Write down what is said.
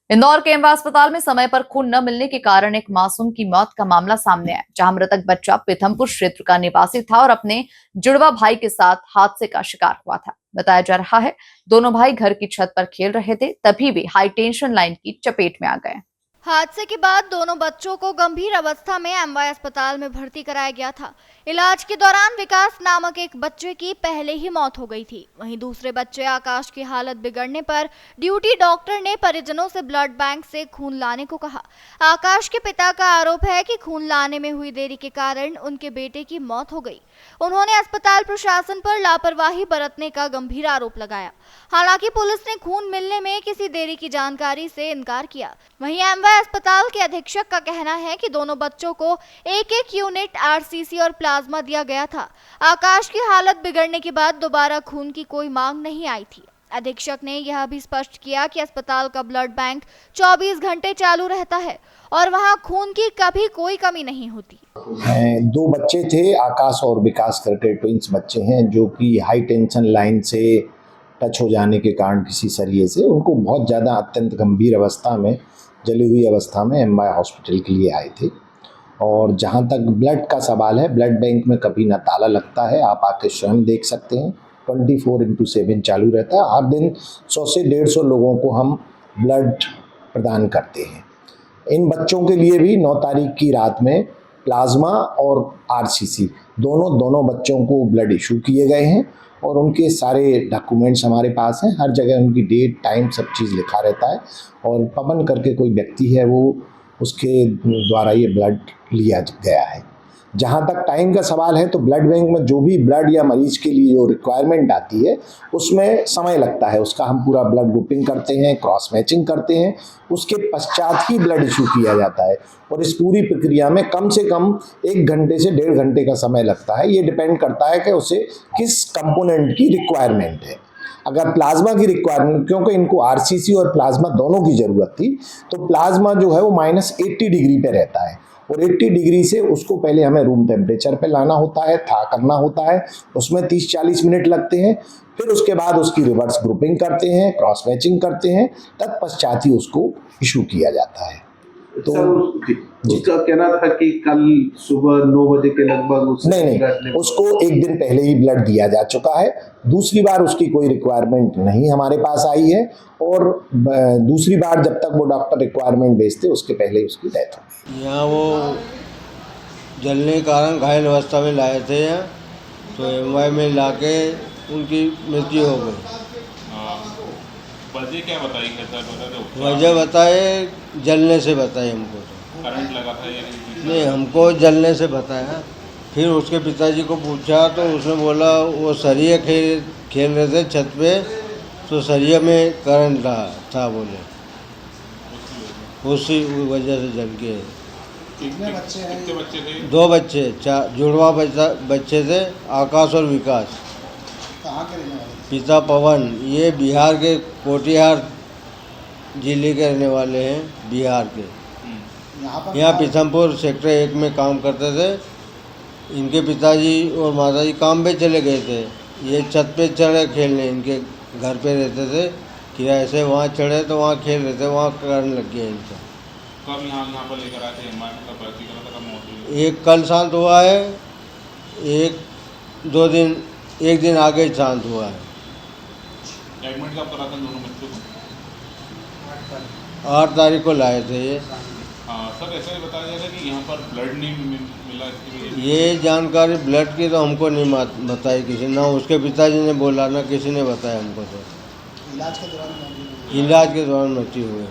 इंदौर के एमवा अस्पताल में समय पर खून न मिलने के कारण एक मासूम की मौत का मामला सामने आया, जहां मृतक बच्चा पीथमपुर क्षेत्र का निवासी था और अपने जुड़वा भाई के साथ हादसे का शिकार हुआ था। बताया जा रहा है, दोनों भाई घर की छत पर खेल रहे थे, तभी वे हाई टेंशन लाइन की चपेट में आ गए। हादसे के बाद दोनों बच्चों को गंभीर अवस्था में एमवाय अस्पताल में भर्ती कराया गया था। इलाज के दौरान विकास नामक एक बच्चे की पहले ही मौत हो गई थी। वहीं दूसरे बच्चे आकाश की हालत बिगड़ने पर ड्यूटी डॉक्टर ने परिजनों से ब्लड बैंक से खून लाने को कहा। आकाश के पिता का आरोप है कि खून लाने में हुई देरी के कारण उनके बेटे की मौत हो गई। उन्होंने अस्पताल प्रशासन पर लापरवाही बरतने का गंभीर आरोप लगाया। हालांकि पुलिस ने खून मिलने में किसी देरी की जानकारी से इनकार किया। वहीं एमवाय अस्पताल के अधीक्षक का कहना है कि दोनों बच्चों को एक यूनिट आरसीसी और प्लाज्मा दिया गया था। आकाश की हालत बिगड़ने के बाद दोबारा खून की कोई मांग नहीं आई थी। अधीक्षक ने यह भी स्पष्ट किया कि अस्पताल का ब्लड बैंक 24 घंटे चालू रहता है और वहां खून की कभी कोई कमी नहीं होती। दो बच्चे थे, आकाश और विकास करके ट्विंस बच्चे हैं, जो कि हाई टेंशन लाइन से टच हो जाने के कारण किसी सरिये से उनको बहुत ज़्यादा अत्यंत गंभीर अवस्था में, जली हुई अवस्था में एमवाय हॉस्पिटल के लिए आए थे। और जहाँ तक ब्लड का सवाल है, ब्लड बैंक में कभी ना ताला लगता है, आप आके स्वयं देख सकते हैं। 24/7 चालू रहता है। हर दिन 100 से 150 लोगों को हम ब्लड प्रदान करते हैं। इन बच्चों के लिए भी 9 तारीख की रात में प्लाज्मा और आरसीसी दोनों बच्चों को ब्लड इशू किए गए हैं और उनके सारे डॉक्यूमेंट्स हमारे पास हैं। हर जगह उनकी डेट, टाइम, सब चीज़ लिखा रहता है और पवन करके कोई व्यक्ति है, वो उसके द्वारा ये ब्लड लिया गया है। जहाँ तक टाइम का सवाल है, तो ब्लड बैंक में जो भी ब्लड या मरीज के लिए जो रिक्वायरमेंट आती है, उसमें समय लगता है। उसका हम पूरा ब्लड ग्रुपिंग करते हैं, क्रॉस मैचिंग करते हैं, उसके पश्चात ही ब्लड इशू किया जाता है और इस पूरी प्रक्रिया में कम से कम 1 घंटे से 1.5 घंटे का समय लगता है। ये डिपेंड करता है कि उसे किस कंपोनेंट की रिक्वायरमेंट है। अगर प्लाज्मा की रिक्वायरमेंट, क्योंकि इनको आरसीसी और प्लाज्मा दोनों की ज़रूरत थी, तो प्लाज्मा जो है वो -80 डिग्री पे रहता है और 80 डिग्री से उसको पहले हमें रूम टेम्परेचर पे लाना होता है, था करना होता है। उसमें 30-40 मिनट लगते हैं। फिर उसके बाद उसकी रिवर्स ग्रुपिंग करते हैं, क्रॉस मैचिंग करते हैं, तत्पश्चात ही उसको इशू किया जाता है। तो उसका कहना था कि कल सुबह 9 बजे के लगभग नहीं, उसको 1 दिन पहले ही ब्लड दिया जा चुका है। दूसरी बार उसकी कोई रिक्वायरमेंट नहीं हमारे पास आई है और दूसरी बार जब तक वो डॉक्टर रिक्वायरमेंट भेजते, उसके पहले ही उसकी डेथ हो गई। यहाँ वो जलने के कारण घायल अवस्था में लाए थे यहाँ, तो एमवाय में लाके उनकी मृत्यु हो गई। वजह क्या बताई है सर? वजह बताए, जलने से बताए हमको। तो करंट लगा था या नहीं, हमको जलने से बताया। फिर उसके पिताजी को पूछा तो उसने बोला वो सरिया खेल रहे थे छत पे, तो सरिया में करंट था बोले, उसी वजह से जल के। कितने बच्चे थे? 2 बच्चे, जुड़वा बच्चे थे, आकाश और विकास। कहाँ के रहने वाले? पिता पवन, ये बिहार के कोटिहार जिले के रहने वाले हैं, बिहार के। यहाँ पीथमपुर सेक्टर 1 में काम करते थे। इनके पिताजी और माताजी काम पे चले गए थे। ये छत पे चढ़े खेलने, इनके घर पे रहते थे किराए से। वहाँ चढ़े तो वहाँ खेल रहे थे, वहाँ करंट लग गया इनको। कब यहाँ पर लेकर आए थे? भर्ती करा था, कब मौत हुई? एक कल शांत हुआ है, एक दिन आगे शांत हुआ है। एडमिट कब करा था दोनों बच्चों को? 8 तारीख को लाए थे ये। हाँ सर, ऐसा ही बताया जा रहा है कि यहाँ पर ब्लड नहीं मिला इसकी वजह से। ये जानकारी ब्लड की तो हमको नहीं बताई किसी, ना उसके पिताजी ने बोला, ना किसी ने बताया हमको। तो इलाज के दौरान मृत्यु हुई।